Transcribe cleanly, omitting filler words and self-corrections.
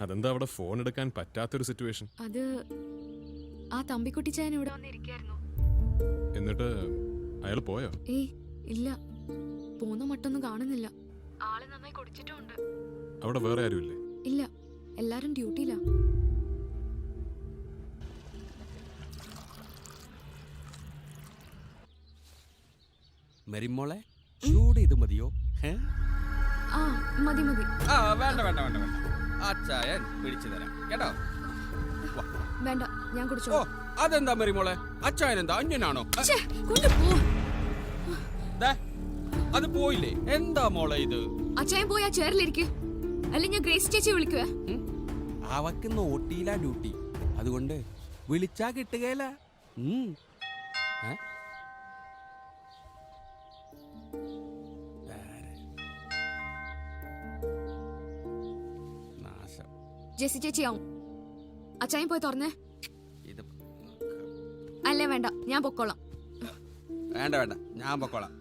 അതെന്താ അവിടെ ഫോൺ എടുക്കാൻ പറ്റാത്തൊരു സിറ്റുവേഷൻ? അത് ആ തമ്പിക്കുട്ടിച്ചായൻ ഇവിടെ വന്നിരിക്കായിരുന്നു. എന്നിട്ട് അയാൾ പോയോ? ഏയ് ഇല്ല, പോന്ന മട്ടൊന്നും കാണുന്നില്ല. ആള് നന്നായി കുടിച്ചിട്ടുണ്ട്. അവിടെ വേറെ ആരുമില്ലേ? ഇല്ല, എല്ലാരും ഡ്യൂട്ടിയിലാ. മെരിമോളെ ചൂട് ഇത് മതിയോ? ആ മതി മതി. വേണ്ട വേണ്ട വേണ്ട വേണ്ട, അച്ചായൻ പിടിച്ചു തരാം കേട്ടോ. വേണ്ട, ഞാൻ കുടിച്ചോ. ഓ അതെന്താ മെരിമോളെ, അച്ചായൻ എന്താ അന്യനാണോ? അത് പോയില്ലേ? എന്താ മോളെ ഇത്? അച്ചായൻ പോയി ആ ചേറിലിരിക്കും, അല്ലെങ്കിൽ ഞാൻ ഗ്രേസ് ചേച്ചി വിളിക്കുവേ. അവക്ക് നോട്ടിയില്ല ഡ്യൂട്ടി, അതുകൊണ്ട് വിളിച്ചാ കിട്ടുകയില്ല. ജെസി ചേച്ചിയാവും. അച്ചായൻ പോയി തുറന്നേ. ഇത് അല്ലേ വേണ്ട, ഞാൻ പൊക്കോളാം. വേണ്ട വേണ്ട, ഞാൻ പൊക്കോളാം.